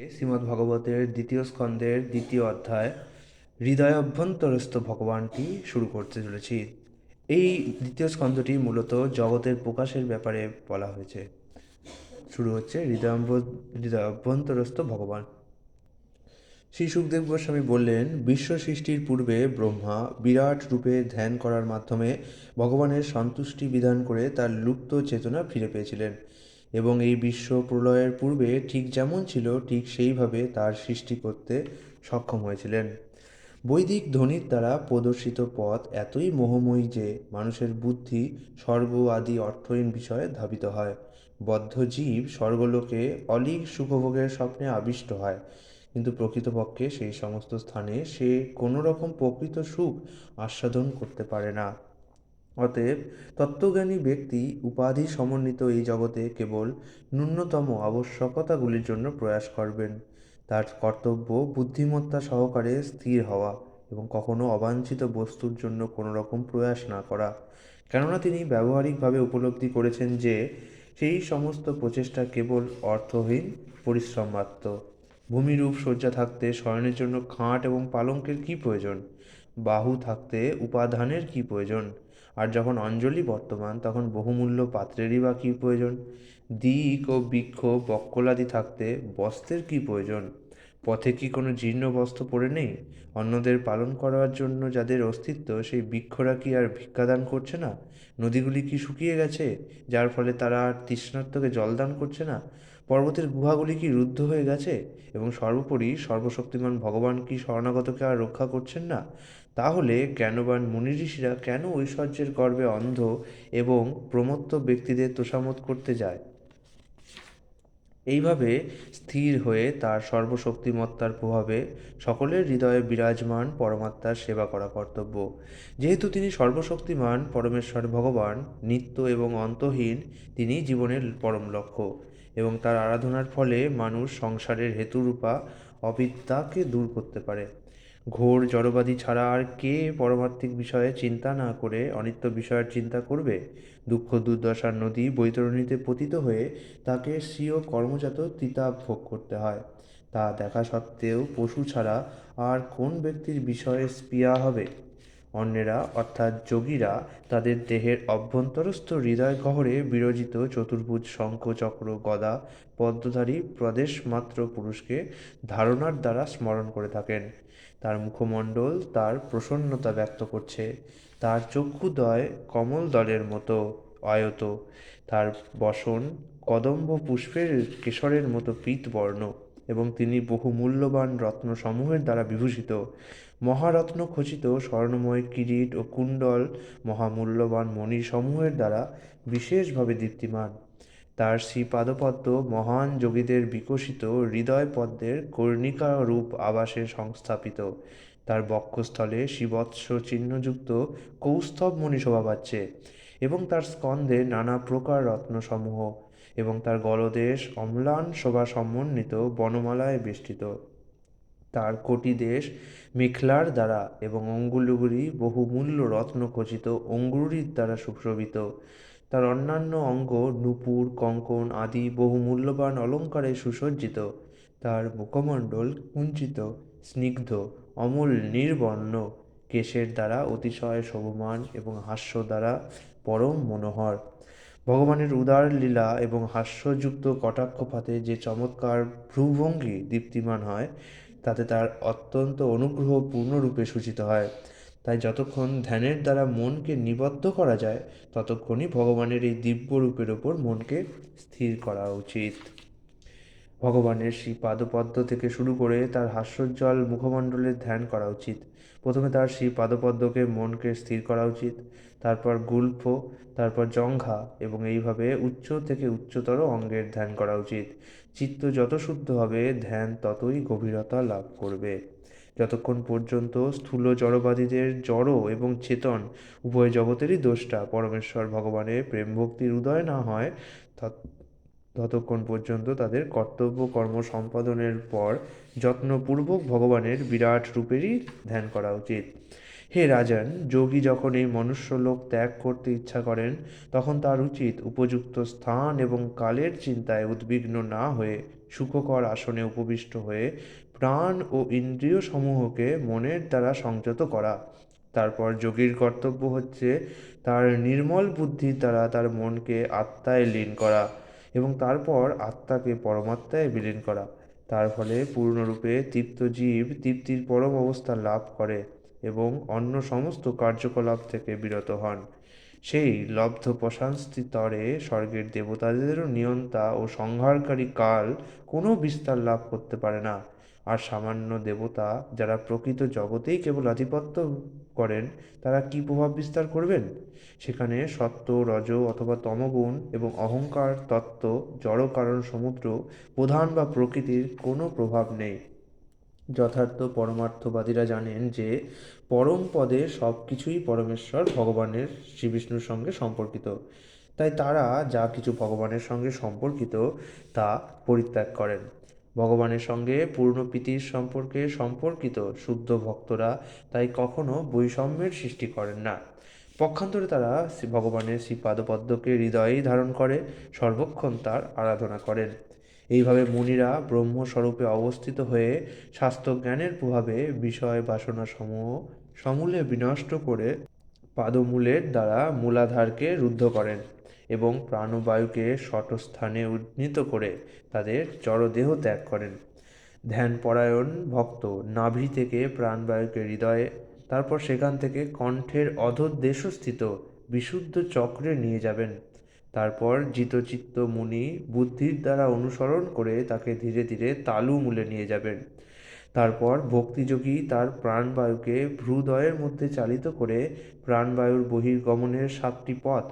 শ্রীমদ্ ভাগবতের দ্বিতীয় স্কন্ধের দ্বিতীয় অধ্যায় হৃদয় অভ্যন্তরস্থ ভগবানটি শুরু করতে চলেছি। এই দ্বিতীয় স্কন্ধটি মূলত জগতের প্রকাশের ব্যাপারে বলা হয়েছে। শুরু হচ্ছে হৃদয় অভ্যন্তরস্থ ভগবান। শ্রী সুখদেব গোস্বামী বললেন, বিশ্ব সৃষ্টির পূর্বে ব্রহ্মা বিরাট রূপে ধ্যান করার মাধ্যমে ভগবানের সন্তুষ্টি বিধান করে তার লুপ্ত চেতনা ফিরে পেয়েছিলেন এবং এই বিশ্ব প্রলয়ের পূর্বে ঠিক যেমন ছিল ঠিক সেইভাবে তার সৃষ্টি করতে সক্ষম হয়েছিলেন। বৈদিক ধ্বনির দ্বারা প্রদর্শিত পথ এতই মোহময়ী যে মানুষের বুদ্ধি স্বর্গ আদি অর্থহীন বিষয়ে ধাবিত হয়। বদ্ধ জীব স্বর্গলোকে অলীক সুখভোগের স্বপ্নে আবিষ্ট হয়, কিন্তু প্রকৃতপক্ষে সেই সমস্ত স্থানে সে কোনো রকম প্রকৃত সুখ আস্বাদন করতে পারে না। অতএব তত্ত্বজ্ঞানী ব্যক্তি উপাধি সমন্বিত এই জগতে কেবল ন্যূনতম আবশ্যকতাগুলির জন্য প্রয়াস করবেন। তার কর্তব্য বুদ্ধিমত্তা সহকারে স্থির হওয়া এবং কখনো অবাঞ্ছিত বস্তুর জন্য কোনো রকম প্রয়াস না করা, কেননা তিনি ব্যবহারিকভাবে উপলব্ধি করেছেন যে সেই সমস্ত প্রচেষ্টা কেবল অর্থহীন পরিশ্রম মাত্র। ভূমিরূপ শয্যা থাকতে শয়নের জন্য খাট এবং পালঙ্কের কী প্রয়োজন? বাহু থাকতে উপাধানের কী প্রয়োজন? আর যখন অঞ্জলি বর্তমান, তখন বহুমূল্য পাত্রেরই বা কী প্রয়োজন? দিক ও বৃক্ষ বক্কলাদি থাকতে বস্ত্রের কী প্রয়োজন? পথে কি কোনো জীর্ণ বস্ত্র পড়ে নেই? অন্যদের পালন করার জন্য যাদের অস্তিত্ব, সেই বৃক্ষরা কি আর ভিক্ষাদান করছে না? নদীগুলি কি শুকিয়ে গেছে, যার ফলে তারা আর তৃষ্ণার্তকে জলদান করছে না? পর্বতের গুহাগুলি কি রুদ্ধ হয়ে গেছে? এবং সর্বোপরি সর্বশক্তিমান ভগবান কি শরণাগতকে আর রক্ষা করছেন না? তাহলে জ্ঞানবান মুনি ঋষিরা কেন ঐশ্বর্যের গর্বে অন্ধ এবং প্রমত্ত ব্যক্তিদের তোষামোদ করতে যায়? এইভাবে স্থির হয়ে তার সর্বশক্তিমত্তার প্রভাবে সকলের হৃদয়ে বিরাজমান পরমাত্মার সেবা করা কর্তব্য। যেহেতু তিনি সর্বশক্তিমান পরমেশ্বর ভগবান, নিত্য এবং অন্তহীন, তিনি জীবনের পরম লক্ষ্য এবং তার আরাধনার ফলে মানুষ সংসারের হেতুরূপা অবিদ্যাকে দূর করতে পারে। ঘোর জড়বাদী ছাড়া আর কে পরমার্থিক বিষয়ে চিন্তা না করে অনিত্য বিষয়ের চিন্তা করবে? দুঃখ দুর্দশার নদী বৈতরণীতে পতিত হয়ে তাকে স্বীয় কর্মজাত তিতাব ভোগ করতে হয়। তা দেখা সত্ত্বেও পশু ছাড়া আর কোন ব্যক্তির বিষয়ে স্পৃহা হবে? অন্যেরা অর্থাৎ যোগীরা তাদের দেহের অভ্যন্তরস্থ হৃদয় গহ্বরে বিরজিত চতুর্ভুজ শঙ্খ চক্র গদা পদ্মধারী প্রদেশমাত্র পুরুষকে ধারণার দ্বারা স্মরণ করে থাকেন। তার মুখমণ্ডল তার প্রসন্নতা ব্যক্ত করছে, তার চক্ষুদ্বয় কমল দলের মতো আয়ত, তার বসন কদম্ব পুষ্পের কেশরের মতো পীতবর্ণ এবং তিনি বহু মূল্যবান রত্নসমূহের দ্বারা বিভূষিত। মহারত্ন খচিত স্বর্ণময় কিরীট ও কুণ্ডল মহামূল্যবান মণিসমূহের দ্বারা বিশেষভাবে দীপ্তিমান। তার শ্রীপাদপদ্ম মহান যোগীদের বিকশিত হৃদয়পদ্মের কর্ণিকা রূপ আবাসে সংস্থাপিত। তার বক্ষস্থলে শিবৎস চিহ্নযুক্ত কৌস্তভ মণি শোভা পাচ্ছে এবং তার স্কন্ধে নানা প্রকার রত্নসমূহ এবং তার গলদেশ অম্লান শোভা সমন্বিত বনমালায় বেষ্টিত। তার কটিদেশ মেখলার দ্বারা এবং অঙ্গুলিগুলি বহুমূল্য রত্নখচিত অঙ্গুরীর দ্বারা সুশোভিত। তার অন্যান্য অঙ্গ নূপুর কঙ্কণ আদি বহু মূল্যবান অলঙ্কারে সুসজ্জিত। তার মুখমণ্ডল কুঞ্চিত স্নিগ্ধ অমল নির্বর্ণ, কেশের দ্বারা অতিশয় শোভমান এবং হাস্য দ্বারা পরম মনোহর। ভগবানের উদার লীলা এবং হাস্যযুক্ত কটাক্ষপাতে যে চমৎকার ভ্রুভঙ্গি দীপ্তিমান হয়, তাতে তার অত্যন্ত অনুগ্রহ পূর্ণরূপে সূচিত হয়। তাই যতক্ষণ ধ্যানের দ্বারা মনকে নিবদ্ধ করা যায়, ততক্ষণই ভগবানের এই দিব্য রূপের ওপর মনকে স্থির করা উচিত। ভগবানের শ্রী পাদপদ্ম থেকে শুরু করে তার হাস্যোজ্জ্বল মুখমণ্ডলের ধ্যান করা উচিত। প্রথমে তার শ্রী পাদপদ্মকে মনকে স্থির করা উচিত, তারপর গুল্ফ, তারপর জঙ্ঘা এবং এইভাবে উচ্চ থেকে উচ্চতর অঙ্গের ধ্যান করা উচিত। চিত্ত যত শুদ্ধ হবে, ধ্যান ততই গভীরতা লাভ করবে। যতক্ষণ পর্যন্ত স্থূল জড়বাদীদের জড় এবং চেতন উভয় জগতেরই দ্রষ্টা পরমেশ্বর ভগবানের প্রেম ভক্তির উদয় না হয়, ততক্ষণ পর্যন্ত তাদের কর্তব্য কর্ম সম্পাদনের পর যত্নপূর্বক ভগবানের বিরাট রূপেরই ধ্যান করা উচিত। হে রাজন, যোগী যখন এই মনুষ্যলোক ত্যাগ করতে ইচ্ছা করেন, তখন তার উচিত উপযুক্ত স্থান এবং কালের চিন্তায় উদ্বিগ্ন না হয়ে সুখকর আসনে উপবিষ্ট হয়ে প্রাণ ও ইন্দ্রিয় সমূহকে মনের দ্বারা সংযত করা। তারপর যোগীর কর্তব্য হচ্ছে তার নির্মল বুদ্ধির দ্বারা তার মনকে আত্মায় লীন করা এবং তারপর আত্মাকে পরমাত্মায় বিলীন করা। তার ফলে পূর্ণরূপে তৃপ্ত জীব তৃপ্তির পরম অবস্থা লাভ করে এবং অন্য সমস্ত কার্যকলাপ থেকে বিরত হন। সেই লব্ধ প্রশান্তি তরে স্বর্গের দেবতাদেরও নিয়ন্তা ও সংহারকারী কাল কোনো বিস্তার লাভ করতে পারে না। আর সামান্য দেবতা যারা প্রকৃত জগতেই কেবল আধিপত্য করেন, তারা কি প্রভাব বিস্তার করবেন? সেখানে সত্ত্ব, রজ অথবা তমগুণ এবং অহংকার তত্ত্ব, জড় কারণ সমুদ্র, প্রধান বা প্রকৃতির কোনো প্রভাব নেই। যথার্থ পরমার্থবাদীরা জানেন যে পরম পদে সব কিছুই পরমেশ্বর ভগবানের শ্রীবিষ্ণুর সঙ্গে সম্পর্কিত। তাই তারা যা কিছু ভগবানের সঙ্গে সম্পর্কিত তা পরিত্যাগ করেন। ভগবানের সঙ্গে পূর্ণ প্রীতির সম্পর্কে সম্পর্কিত শুদ্ধ ভক্তরা তাই কখনো বৈষম্যের সৃষ্টি করেন না। পক্ষান্তরে তারা ভগবানের শ্রীপাদপদ্মকে হৃদয়েই ধারণ করে সর্বক্ষণ তার আরাধনা করেন। এইভাবে মুনিরা ব্রহ্মস্বরূপে অবস্থিত হয়ে শাস্ত্রজ্ঞানের প্রভাবে বিষয় বাসনা সমূহ সমূলে বিনষ্ট করে পাদমূলের দ্বারা মূলাধারকে রুদ্ধ করেন এবং প্রাণবায়ুকে শটস্থানে উন্নীত করে তাদের জড়দেহ ত্যাগ করেন। ধ্যানপরায়ণ ভক্ত নাভি থেকে প্রাণবায়ুকে হৃদয়ে, তারপর সেখান থেকে কণ্ঠের অধোদেশস্থিত বিশুদ্ধ চক্রে নিয়ে যাবেন। তারপর জিতচিত্ত মুনি বুদ্ধির দ্বারা অনুসরণ করে তাকে ধীরে ধীরে তালু মূলে নিয়ে যাবেন। তারপর ভক্তিযোগী তার প্রাণবায়ুকে ভ্রূদয়ের মধ্যে চালিত করে প্রাণবায়ুর বহির্গমনের 7টি পথ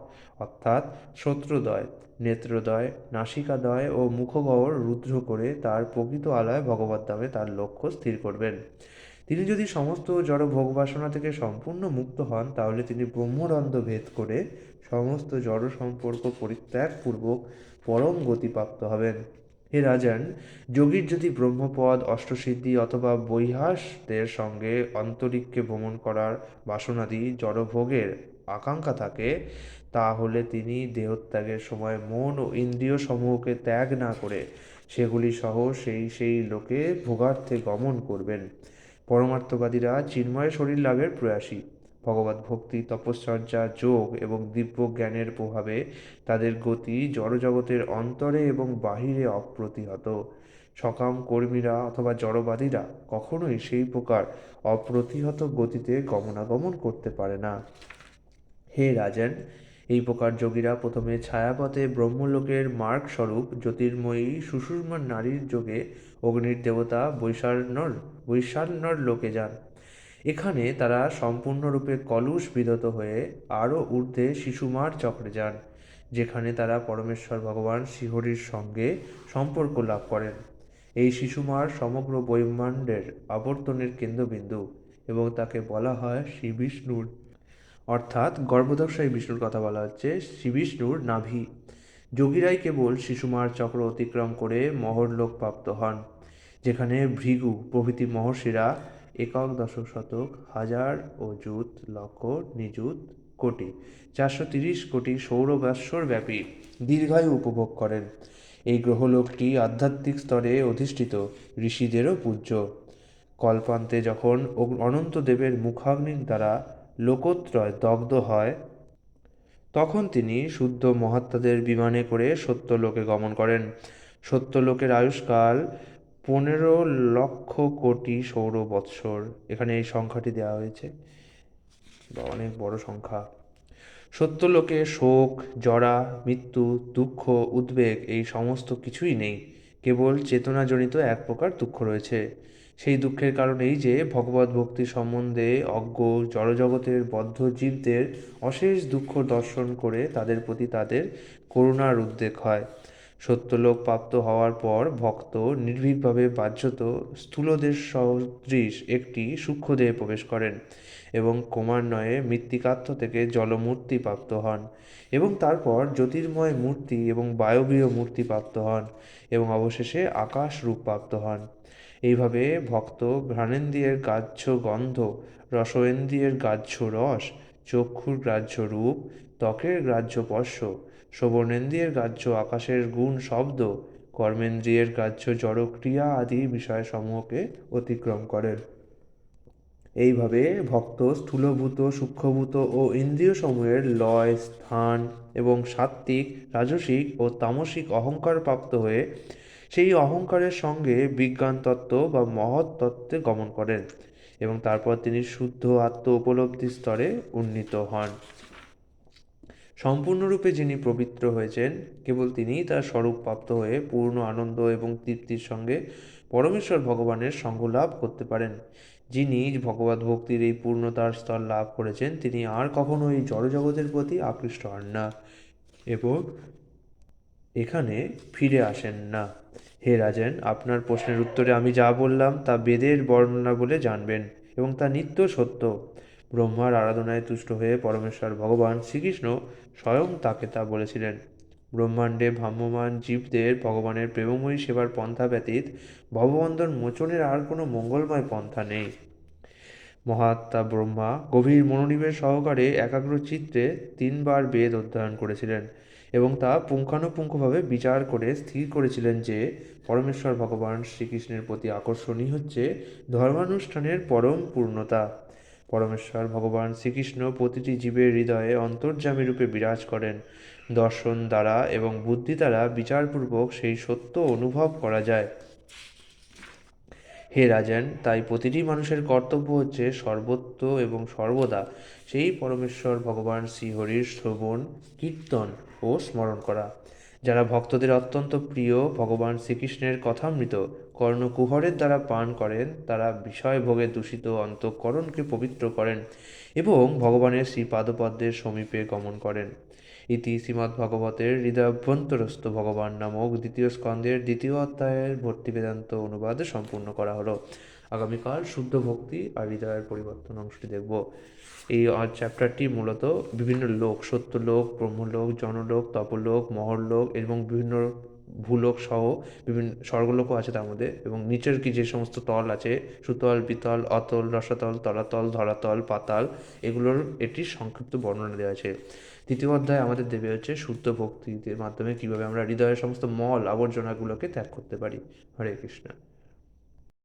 অর্থাৎ শ্রোত্রদয়, নেত্রদয়, নাসিকাদয় ও মুখগহ্বর রুদ্ধ করে তার প্রকৃত আলয় ভগবদ্ধামে তার লক্ষ্য স্থির করবেন। তিনি যদি সমস্ত জড় ভোগবাসনা থেকে সম্পূর্ণ মুক্ত হন, তাহলে তিনি ব্রহ্মরন্ধ্র ভেদ করে সমস্ত জড় সম্পর্ক পরিত্যাগপূর্বক পরম গতিপ্রাপ্ত হবেন। হে রাজন, যোগীর যদি ব্রহ্মপদ, অষ্টসিদ্ধি অথবা বৈহাসদের সঙ্গে অন্তরিক্ষে ভ্রমণ করার বাসনাদি জড়ভোগের আকাঙ্ক্ষা থাকে, তাহলে তিনি দেহত্যাগের সময় মন ও ইন্দ্রিয় সমূহকে ত্যাগ না করে সেগুলি সহ সেই লোকে ভোগার্থে গমন করবেন। পরমার্থবাদীরা চিন্ময় শরীর লাভের প্রয়াসী। ভগবত ভক্তি, তপশ্চর্যা, যোগ এবং দিব্য জ্ঞানের প্রভাবে তাদের গতি জড়জগতের অন্তরে এবং বাহিরে অপ্রতিহত। সকাম কর্মীরা অথবা জড়বাদীরা কখনোই সেই প্রকার অপ্রতিহত গতিতে গমনাগমন করতে পারে না। হে রাজন, এই প্রকার যোগীরা প্রথমে ছায়াপথে ব্রহ্মলোকের মার্গস্বরূপ জ্যোতির্ময়ী সুষুম্না নারীর যোগে অগ্নির দেবতা বৈশান্যর লোকে যান। এখানে তারা সম্পূর্ণরূপে কলুষ বিধত হয়ে আরও ঊর্ধ্বে শিশুমার চক্রে যান, যেখানে তারা পরমেশ্বর ভগবান শ্রীহরির সঙ্গে সম্পর্ক লাভ করেন। এই শিশুমার সমগ্র ব্রহ্মাণ্ডের আবর্তনের কেন্দ্রবিন্দু এবং তাকে বলা হয় শ্রীবিষ্ণুর, অর্থাৎ গর্ভদশায় বিষ্ণুর কথা বলা হচ্ছে, শ্রীবিষ্ণুর নাভি। যোগীরাই কেবল শিশুমার চক্র অতিক্রম করে মহরলোক প্রাপ্ত হন, যেখানে ভৃগু প্রভৃতি মহর্ষিরা একক দশক শতক হাজার অযুত লক্ষ নিযুত কোটি 430 কোটি সৌরবাৎসর ব্যাপী দীর্ঘায়ু উপভোগ করেন। এই গ্রহলোকটি আধ্যাত্মিক স্তরে অধিষ্ঠিত ঋষিদেরও পূজ্য। কল্পান্তে যখন অনন্ত দেবের মুখাগ্নির দ্বারা লোকত্রয় দগ্ধ হয়, তখন তিনি শুদ্ধ মহাত্মাদের বিমানে করে সত্যলোকে গমন করেন। সত্যলোকের আয়ুষ্কাল 15,00,000,000 সৌর বৎসর। এখানে এই সংখ্যাটি দেওয়া হয়েছে, অনেক বড় সংখ্যা। সত্যলোকে শোক, জরা, মৃত্যু, দুঃখ, উদ্বেগ এই সমস্ত কিছুই নেই। কেবল চেতনাজনিত এক প্রকার দুঃখ রয়েছে। সেই দুঃখের কারণ এই যে ভগবত ভক্তি সম্বন্ধে অজ্ঞ জড়জগতের বদ্ধ জীবদের অশেষ দুঃখ দর্শন করে তাদের প্রতি তাদের করুণার উদ্রেক হয়। সত্যলোক প্রাপ্ত হওয়ার পর ভক্ত নির্ভীকভাবে বাহ্যত স্থূলদেশ সদৃশ একটি সূক্ষ্মদেহে প্রবেশ করেন এবং ক্রমান্বয়ে মৃত্তিকাত্ম থেকে জলমূর্তি প্রাপ্ত হন এবং তারপর জ্যোতির্ময় মূর্তি এবং বায়বীয় মূর্তি প্রাপ্ত হন এবং অবশেষে আকাশ রূপ প্রাপ্ত হন। এইভাবে ভক্ত ঘ্রাণেন্দ্রিয়ের গ্রাহ্য গন্ধ, রসেন্দ্রিয়ের গ্রাহ্য রস, চক্ষুর গ্রাহ্য রূপ, ত্বকের গ্রাহ্য স্পর্শ, শ্রবণেন্দ্রিয়ের গ্রাহ্য আকাশের গুণ শব্দ, কর্মেন্দ্রিয়ের গ্রাহ্য জড়ক্রিয়া আদি বিষয়সমূহকে অতিক্রম করেন। এইভাবে ভক্ত স্থূলভূত, সূক্ষ্মভূত ও ইন্দ্রিয়সমূহের লয়, স্থান এবং সাত্ত্বিক, রাজসিক ও তামসিক অহংকার প্রাপ্ত হয়ে সেই অহংকারের সঙ্গে বিজ্ঞান তত্ত্ব বা মহৎ তত্ত্বে গমন করেন এবং তারপর তিনি শুদ্ধ আত্ম উপলব্ধি স্তরে উন্নীত হন। সম্পূর্ণরূপে যিনি পবিত্র হয়েছেন, কেবল তিনিই তার স্বরূপ প্রাপ্ত হয়ে পূর্ণ আনন্দ এবং তৃপ্তির সঙ্গে পরমেশ্বর ভগবানের সঙ্গ লাভ করতে পারেন। যিনি ভগবত ভক্তির এই পূর্ণতার স্তর লাভ করেছেন, তিনি আর কখনো এই জড়জগতের প্রতি আকৃষ্ট হন না এবং এখানে ফিরে আসেন না। হে রাজেন, আপনার প্রশ্নের উত্তরে আমি যা বললাম তা বেদের বর্ণনা বলে জানবেন এবং তা নিত্য সত্য। ব্রহ্মার আরাধনায় তুষ্ট হয়ে পরমেশ্বর ভগবান শ্রীকৃষ্ণ স্বয়ং তাকে তা বলেছিলেন। ব্রহ্মাণ্ডে ভ্রাম্যমান জীবদের ভগবানের প্রেমময়ী সেবার পন্থা ব্যতীত ভববন্ধন মোচনের আর কোনো মঙ্গলময় পন্থা নেই। মহাত্মা ব্রহ্মা গভীর মনোনিবেশ সহকারে একাগ্র চিত্তে 3বার বেদ অধ্যয়ন করেছিলেন এবং তা পুঙ্খানুপুঙ্খভাবে বিচার করে স্থির করেছিলেন যে পরমেশ্বর ভগবান শ্রীকৃষ্ণের প্রতি আকর্ষণই হচ্ছে ধর্মানুষ্ঠানের পরম পূর্ণতা। পরমেশ্বর ভগবান শ্রীকৃষ্ণ প্রতিটি জীবের হৃদয়ে অন্তর্যামী রূপে বিরাজ করেন। দর্শন দ্বারা এবং বুদ্ধি দ্বারা বিচারপূর্বক সেই সত্য অনুভব করা যায়। হে রাজেন, তাই প্রতিটি মানুষের কর্তব্য হচ্ছে সর্বত্র এবং সর্বদা সেই পরমেশ্বর ভগবান শ্রীহরির শ্রবণ, কীর্তন ও স্মরণ করা। যারা ভক্তদের অত্যন্ত প্রিয় ভগবান শ্রীকৃষ্ণের কথামৃত কর্ণকুহরের দ্বারা পান করেন, তারা বিষয়ভোগে দূষিত অন্তঃকরণকে পবিত্র করেন এবং ভগবানের শ্রীপাদপদ্মের সমীপে গমন করেন। ইতি শ্রীমদ্ভাগবতের হৃদয়াভ্যন্তরস্থ ভগবান নামক 2য় স্কন্ধের 2য় অধ্যায়ের ভক্তিবেদান্ত অনুবাদ সম্পূর্ণ করা হলো। আগামীকাল শুদ্ধ ভক্তি আর হৃদয়ের পরিবর্তন অংশটি দেখব। এই চ্যাপ্টারটি মূলত বিভিন্ন লোক, সত্যলোক, ব্রহ্মলোক, জনলোক, তপলোক, মহরলোক এবং বিভিন্ন ভূলোক সহ বিভিন্ন স্বর্গলোকও আছে তার মধ্যে, এবং নিচের কি যে সমস্ত তল আছে, সুতল, বিতল, অতল, রসাতল, তলাতল, ধরাতল, পাতাল, এগুলোর এটি সংক্ষিপ্ত বর্ণনা দেওয়া আছে। 3য় অধ্যায় আমাদের দেবে হচ্ছে শুদ্ধ ভক্তির মাধ্যমে কীভাবে আমরা হৃদয়ের সমস্ত মল আবর্জনাগুলোকে ত্যাগ করতে পারি। হরে কৃষ্ণ।